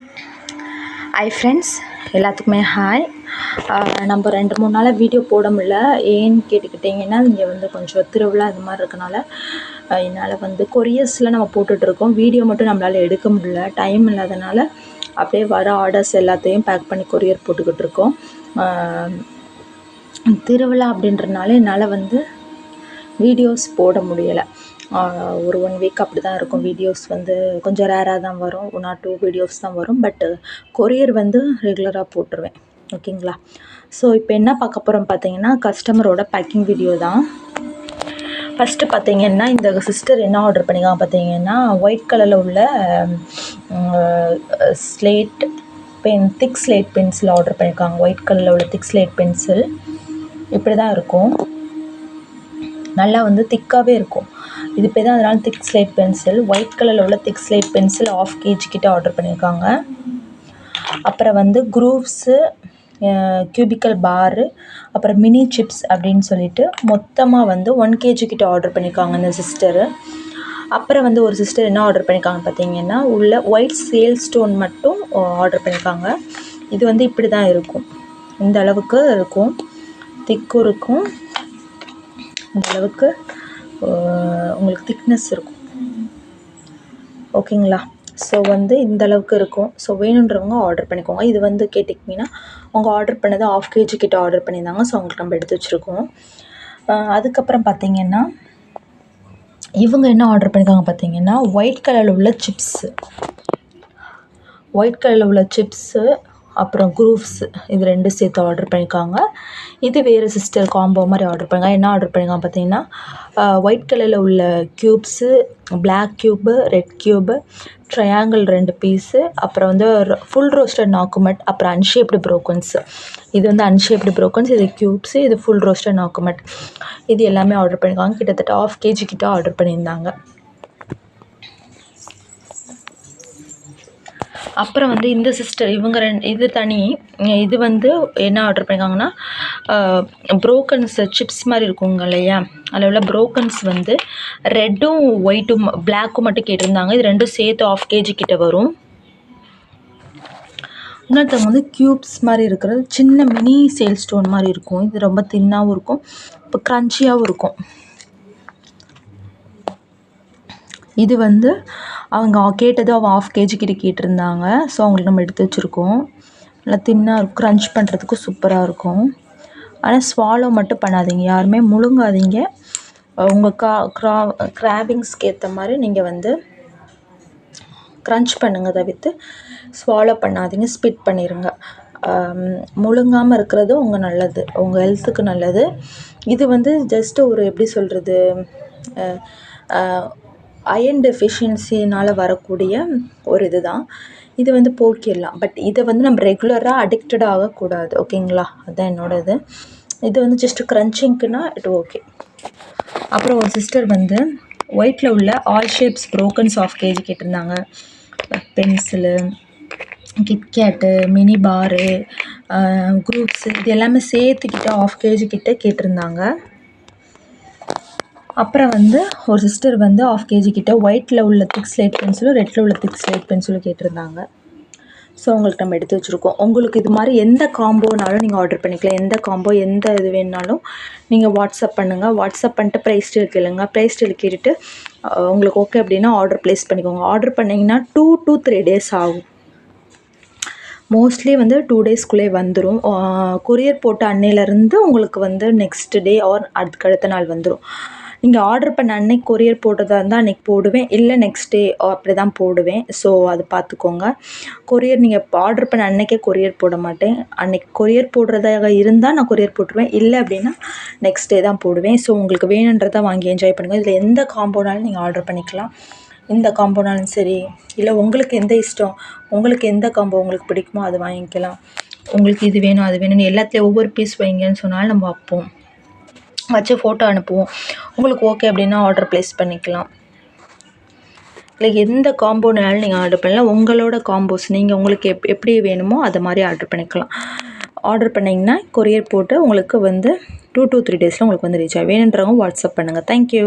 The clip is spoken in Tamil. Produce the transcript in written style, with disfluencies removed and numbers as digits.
ஹாய் ஃப்ரெண்ட்ஸ், எல்லாத்துக்குமே ஹாய். நம்ம 2-3 நாளாக வீடியோ போட முடியல. ஏன்னு கேட்டுக்கிட்டிங்கன்னா, இங்கே வந்து கொஞ்சம் திருவிழா இது மாதிரி இருக்கனால என்னால் வந்து கொரியர்ஸில் நம்ம போட்டுட்ருக்கோம். வீடியோ மட்டும் நம்மளால் எடுக்க முடியல, டைம் இல்லாதனால அப்படியே வர ஆர்டர்ஸ் எல்லாத்தையும் பேக் பண்ணி கொரியர் போட்டுக்கிட்டு இருக்கோம். திருவிழா அப்படின்றனால என்னால் வந்து வீடியோஸ் போட முடியலை. ஒரு 1 வீக் அப்படி தான் இருக்கும். வீடியோஸ் வந்து கொஞ்சம் ரேராக தான் வரும், 1 or 2 வீடியோஸ் தான் வரும். பட்டு கொரியர் வந்து ரெகுலராக போட்டுருவேன். ஓகேங்களா? ஸோ இப்போ என்ன பார்க்க போகிறோம் பார்த்தீங்கன்னா, கஸ்டமரோட பேக்கிங் வீடியோ தான். ஃபஸ்ட்டு பார்த்தீங்கன்னா, இந்த சிஸ்டர் என்ன ஆர்டர் பண்ணிக்காங்க பார்த்தீங்கன்னா, ஒயிட் கலரில் உள்ள ஸ்லேட் பென், திக் ஸ்லேட் பென்சில் ஆர்டர் பண்ணியிருக்காங்க. ஒயிட் கலரில் உள்ள திக் ஸ்லேட் பென்சில் இப்படி தான் இருக்கும். நல்லா வந்து திக்காகவே இருக்கும். இது பேர் தான் அதனால் திக் ஸ்லேட் பென்சில். ஒயிட் கலரில் உள்ள திக் ஸ்லேட் பென்சில் 1/2 kg கிட்ட ஆர்டர் பண்ணியிருக்காங்க. அப்புறம் வந்து குரூவ்ஸு, கியூபிக்கல் பாரு, அப்புறம் மினி சிப்ஸ் அப்படின்னு சொல்லிட்டு மொத்தமாக வந்து 1 kg கிட்ட ஆர்டர் பண்ணியிருக்காங்க இந்த சிஸ்டரு. அப்புறம் வந்து ஒரு சிஸ்டர் என்ன ஆர்டர் பண்ணியிருக்காங்க பார்த்தீங்கன்னா, உள்ள ஒயிட் சேல் ஸ்டோன் மட்டும் ஆர்டர் பண்ணியிருக்காங்க. இது வந்து இப்படி தான் இருக்கும். இந்த அளவுக்கு இருக்கும், திக்கும் இருக்கும், இந்த அளவுக்கு உங்களுக்கு திக்னஸ் இருக்கும். ஓகேங்களா? ஸோ வந்து இந்த அளவுக்கு இருக்கும். ஸோ வேணுன்றவங்க ஆர்டர் பண்ணிக்கோங்க. இது வந்து கேட்டிங்கன்னா, அவங்க ஆர்டர் பண்ணது 1/2 kg கிட்ட ஆர்டர் பண்ணியிருந்தாங்க. ஸோ அவங்களுக்கு நம்ம எடுத்து வச்சுருக்கோம். அதுக்கப்புறம் பார்த்திங்கன்னா, இவங்க என்ன ஆர்டர் பண்ணியிருக்காங்க பார்த்தீங்கன்னா, ஒயிட் கலரில் உள்ள சிப்ஸு, ஒயிட் கலரில் உள்ள சிப்ஸு அப்புறம் குரூவ்ஸு, இது 2 சேர்த்து ஆர்டர் பண்ணியிருக்காங்க. இது வேறு சிஸ்டர் காம்போ மாதிரி ஆர்டர் பண்ணியிருக்காங்க. என்ன ஆர்டர் பண்ணியிருக்காங்க பார்த்தீங்கன்னா, ஒயிட் கலரில் உள்ள cubes, black cube, red cube, triangle 2 piece, அப்புறம் வந்து ஃபுல் ரோஸ்டட் நாக்குமெட், அப்புறம் அன்ஷேப்டு ப்ரோக்கன்ஸு. இது வந்து அன்ஷேப்டு ப்ரோக்கன்ஸ், இது க்யூப்ஸு, இது ஃபுல் ரோஸ்டட் நாக்குமெட். இது எல்லாமே ஆர்டர் பண்ணியிருக்காங்க. கிட்டத்தட்ட 1/2 kg கிட்ட ஆர்டர் பண்ணியிருந்தாங்க. அப்புறம் வந்து இந்த சிஸ்டர் இவங்க இது தனி. இது வந்து என்ன ஆர்டர் பண்ணியிருக்காங்கன்னா, ப்ரோக்கன்ஸ் சிப்ஸ் மாதிரி இருக்குங்க இல்லையா, அதில் உள்ள ப்ரோக்கன்ஸ் வந்து ரெட்டும் ஒயிட்டும் பிளாக்கும் மட்டும் கேட்டிருந்தாங்க. இது 2 சேர்த்து 1/2 kg கிட்ட வரும். இன்னொருத்தவங்க வந்து க்யூப்ஸ் மாதிரி இருக்கிறது சின்ன மினி சேல் ஸ்டோன் மாதிரி இருக்கும். இது ரொம்ப தின்னாகவும் இருக்கும், இப்போ க்ரன்ச்சியாகவும் இருக்கும். இது வந்து அவங்க கேட்டது 1/2 kg கிட்ட கேட்டிருந்தாங்க. ஸோ அவங்களுக்கு நம்ம எடுத்து வச்சுருக்கோம். நல்லா தின்னாக இருக்கும், க்ரன்ச் பண்ணுறதுக்கு சூப்பராக இருக்கும். ஆனால் ஸ்வாலோ மட்டும் பண்ணாதீங்க, யாருமே முழுங்காதீங்க. உங்கள் கிராவிங்ஸ்க்கு ஏற்ற மாதிரி நீங்கள் வந்து க்ரன்ச் பண்ணுங்கள், தவிர்த்து ஸ்வாலோ பண்ணாதீங்க, ஸ்பிட் பண்ணிடுங்க. முழுங்காமல் இருக்கிறது உங்கள் நல்லது, உங்கள் ஹெல்த்துக்கு நல்லது. இது வந்து ஜஸ்ட்டு ஒரு எப்படி சொல்கிறது, அயர்ன் டெஃபிஷியன்சினால் வரக்கூடிய ஒரு இது தான். இது வந்து போக்கிடலாம். பட் இதை வந்து நம்ம ரெகுலராக அடிக்டட் ஆகக்கூடாது. ஓகேங்களா? அதுதான் என்னோடய இது. இது வந்து ஜஸ்ட்டு க்ரன்ச்சிங்க்குனா இட் ஓகே. அப்புறம் ஒரு சிஸ்டர் வந்து ஒயிட்டில் உள்ள ஆல் ஷேப்ஸ் ப்ரோக்கன்ஸ் 1/2 kg கேட்டிருந்தாங்க. பென்சிலு, கிட்கேட்டு, மினி பாரு, குரூப்ஸு, இது எல்லாமே சேர்த்துக்கிட்ட 1/2 kg கிட்ட கேட்டிருந்தாங்க. அப்புறம் வந்து ஒரு சிஸ்டர் வந்து 1/2 kg கிட்ட ஒயிட்டில் உள்ள திக் ஸ்லேட் பென்சிலும் ரெட்டில் உள்ள திக் ஸ்லேட் பென்சிலும் கேட்டிருந்தாங்க. ஸோ உங்களுக்கு நம்ம எடுத்து வச்சுருக்கோம். உங்களுக்கு இது மாதிரி எந்த காம்போனாலும் நீங்கள் ஆர்டர் பண்ணிக்கலாம். எந்த காம்போ, எந்த இது வேணுனாலும் நீங்கள் வாட்ஸ்அப் பண்ணுங்கள். வாட்ஸ்அப் பண்ணிட்டு ப்ரைஸ் டீல் கேளுங்க. ப்ரைஸ் டீல் கேட்டுட்டு உங்களுக்கு ஓகே அப்படின்னா ஆர்டர் ப்ளேஸ் பண்ணிக்கோங்க. ஆர்டர் பண்ணிங்கன்னா 2 to 3 days ஆகும். மோஸ்ட்லி வந்து 2 daysக்குள்ளே வந்துடும். கொரியர் போட்ட அன்னையிலேருந்து உங்களுக்கு வந்து நெக்ஸ்ட் டே ஆர் அதுக்கு அடுத்த நாள் வந்துடும். நீங்கள் ஆர்டர் பண்ண அன்னைக்கு கொரியர் போடுறதா இருந்தால் அன்றைக்கி போடுவேன், இல்லை நெக்ஸ்ட் டே அப்படி தான் போடுவேன். ஸோ அது பார்த்துக்கோங்க. கொரியர் நீங்கள் ஆர்டர் பண்ண அன்றைக்கே கொரியர் போட மாட்டேன். அன்றைக்கி கொரியர் போடுறதாக இருந்தால் நான் கொரியர் போட்டுருவேன், இல்லை அப்படின்னா நெக்ஸ்ட் டே தான் போடுவேன். ஸோ உங்களுக்கு வேணுன்றதை வாங்கி என்ஜாய் பண்ணுங்கள். இதில் எந்த காம்போனாலும் நீங்கள் ஆர்டர் பண்ணிக்கலாம். இந்த காம்போனாலும் சரி, இல்லை உங்களுக்கு எந்த இஷ்டம், உங்களுக்கு எந்த காம்போ உங்களுக்கு பிடிக்குமோ அது வாங்கிக்கலாம். உங்களுக்கு இது வேணும் அது வேணும்னு எல்லாத்துலேயும் ஒவ்வொரு பீஸ் வைங்கன்னு சொன்னாலும் நம்ம வைப்போம், வச்சு ஃபோட்டோ அனுப்புவோம். உங்களுக்கு ஓகே அப்படின்னா ஆர்டர் ப்ளேஸ் பண்ணிக்கலாம். இல்லை எந்த காம்போனாலும் நீங்கள் ஆர்டர் பண்ணலாம். உங்களோட காம்போஸ் நீங்கள் உங்களுக்கு எப்படி வேணுமோ அதை மாதிரி ஆர்டர் பண்ணிக்கலாம். ஆர்டர் பண்ணிங்கன்னா கொரியர் போட்டு உங்களுக்கு வந்து 2 to 3 days உங்களுக்கு வந்து ரீச் ஆகும். வேணுன்றவங்க வாட்ஸ்அப் பண்ணுங்கள். தேங்க்யூ.